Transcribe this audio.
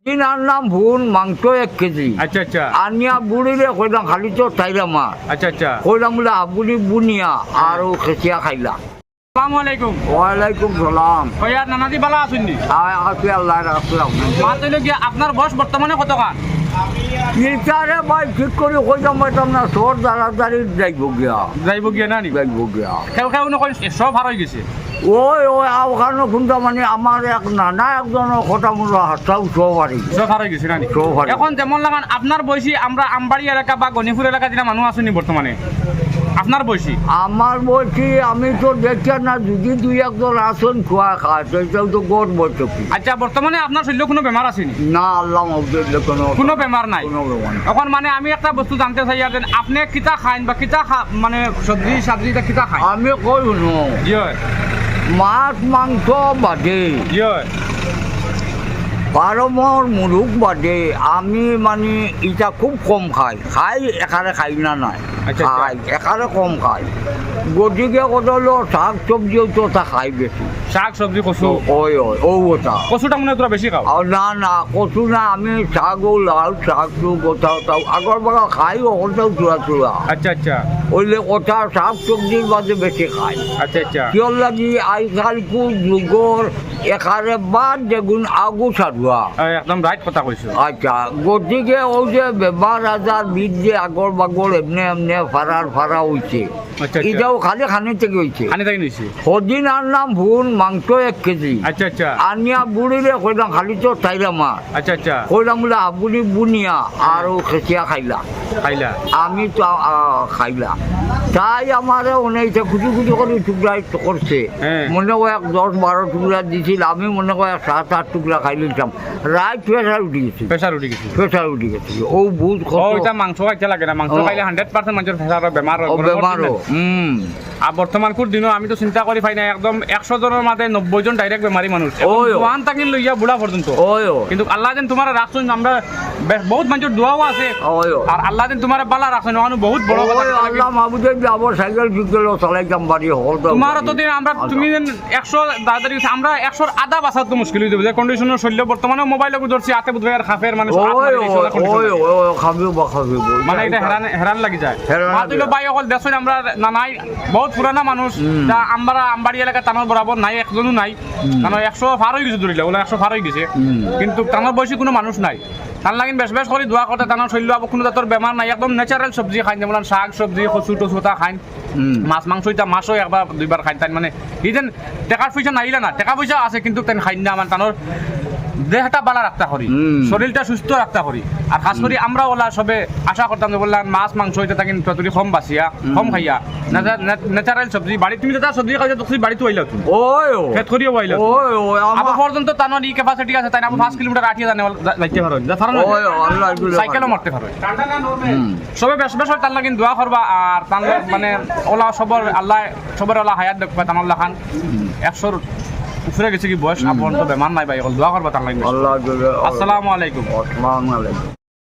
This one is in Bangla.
আনলাম ভুন মাংস 1 কেজি। আচ্ছা আচ্ছা আনিয়া বুড়িরে কইলাম খালি তো তাইরা মা আচ্ছা আচ্ছা। কইলাম বলে আবুলি বুনিয়া আর খেসিয়া খাইলা। আসসালামু আলাইকুম। ওয়ালাইকুম সালাম। কইয়া নানাজি বালা আছেননি? আছি আল্লাহ রাখলাম। মাত হইল গিয়া আপনার বয়স বর্তমানে কত খান? ইটারে ভাই ঠিক করে কইলাম পাইতাম না সর দাঁড়াদাঁড়ি যাইব গিয়া না নি? যাইব গিয়া। কেউ কেউ নকই সব হার হয়ে গেছে। ওই আওখানো খুঁজা মানে আমার এক নানা একজনের খোটা মুড়া হাতটাও সবারই সব হার হয়ে গেছে না নি? সব হার। এখন যেমন লাগান আপনার বয়সী আমরা আমবাড়ি এলাকা বা গণিপুর এলাকা যেটা মানুষ আসেনি বর্তমানে আপনার বয়সী? আমার বলছি আমি তো দেখছি না যদি 2-1 আসন খোয়া খায় সেটাও তো গড় বলছো কি। আচ্ছা বর্তমানে আপনার শরীরে কোনো বেমার আসেনি? না আল্লাহ কোনো বেমার নাই। কোনো বেমার নাই। এখন মানে আমি একটা বস্তু জানতে চাই আর আপনি কিতা খাইন বা কিতা মানে সবজি সাবজিটা কিতা খাই? আমি কই শুনো ইয়ে মাছ মাংস বাদে ইয়ে পারমর মুরুখ বাদে আমি মানে ইটা খুব কম খাই এখানে খাই না নাই আচ্ছা, আচ্ছা। খাই এখানে কম খাই গতিকে কত হলো শাক সবজিও তো তা খাই বেশি শাক সবজি কচু ওই ওটা কচুটা মনে হয় তোরা বেশি খাও? না কচু না আমি শাকও লাল শাক কোথাও আগর বাগা খাই ওটাও চূড়া আচ্ছা আচ্ছা ওইলে ওটা শাক সবজির বাদে বেশি খাই। আচ্ছা আচ্ছা কিয় লাগি আইকালকু যুগর এখানে বাদ যেগুন আগু ছাড়ুয়া। একদম রাইট কথা কইছো। আচ্ছা গতিকে ওই যে বেমার আজার বীজ যে আগর বাগর এমনি ফারা হয়েছে আচ্ছা, আচ্ছা। এটাও খালি খানি থেকে হয়েছে। খানি থাকি নিছি। সদিন আনলাম ভুন মাংস 1 কেজি। আচ্ছা আচ্ছা আনিয়া বুড়িরে কইলাম খালি তো তাইরা মা আচ্ছা আচ্ছা কইলাম বলে আবুলি বুনিয়া আর খেসিয়া খাইলা। খাইলা? আমি তো খাইলা তাই আমার অনেকটা খুঁটি করে টুকরা করছে। হ্যাঁ। মনে কয়েক 10-12 টুকরা দিছিল আমি মনে কয়েক 7-8 টুকরা খাই নিতাম। রাইট প্রেশার উঠে গেছে প্রেসার উঠে গেছে। প্রেশার উঠে গেছে ও বুঝ ওইটা মাংস খাইতে লাগে না। মাংস খাইলে 100% মানুষের প্রেসার বেমার হয়। বেমারও আর বর্তমান কোন দিনও আমি তো চিন্তা করি পাই না একদম 100 জনের মাঝে 90 জন ডাইরেক্ট বেমারি মানুষ। ওয়ান তাকিন লইয়া বুড়া পর্যন্ত। কিন্তু আল্লাহ যেন তোমার রাখছেন আমরা বহুত মানুষের দোয়াও আছে আর আল্লাহ যেন তোমার বালা রাখছেন বহুত বড় কথা। আল্লাহ মাহবুদে যাবো সাইকেল ফিকেল চালাইতাম বাড়ি হল তোমার অতদিন আমরা তুমি যেন 100 দাদারি আমরা 100 আধা বাঁচার তো মুশকিল হয়ে যাবে যে কন্ডিশনের শৈল্য বর্তমানে মোবাইলে ধরছি হাতে বুধবার খাফের মানুষ মানে এটা হেরান লাগি যায়। মাতুল ভাই অকল দেশ আমরা নাই বহুত পুরানা মানুষ যা আমরা আমবাড়ি এলাকা টানোর বরাবর নাই একজনও নাই কারণ 100 পার হয়ে গেছে ধরিলে ওলা 100 পার হয়ে গেছে কিন্তু টানোর বয়সী কোনো মানুষ নাই। তার লাগিন বেশ বেশ করে দোয়া করতে টানোর শৈল্য কোনো জাতর বেমার নাই একদম ন্যাচারাল সবজি খাই যেমন শাক সবজি কচু টচু তা খাই মাছ মাংস এটা মাছও 1-2 খাই তাই মানে ইদেন টাকার পয়সা নাইলা না টাকা পয়সা আছে কিন্তু তাই খাই না আমার টানোর দেহটা বালা রাখতে করি শরীরটা সুস্থ রাখতে করি আর খাস করে আমরা ওলা সবে আশা করতাম যে বললাম মাছ মাংস এটা তাকে ততটি কম বাঁচিয়া কম খাইয়া ন্যাচারাল সবজি বাড়ি তুমি যেটা সবজি খাইছো তুমি বাড়িতে হইল তুমি খেত করিও হইল আবার পর্যন্ত তানোর ই ক্যাপাসিটি আছে তাই না 5 কিলোমিটার আটিয়া জানে যাইতে পারো সাইকেলও মারতে পারো সবে বেশ বেশ তার লাগিন দোয়া করবা আর তার মানে ওলা সবর আল্লাহ সবার ওলা হায়াত দেখবা তানোর লাখান 100 উপরে গেছে কি বয়স আপনার তো বেমার নাই ভাই দোয়া করবা তার লাগবে। আসসালামু আলাইকুম।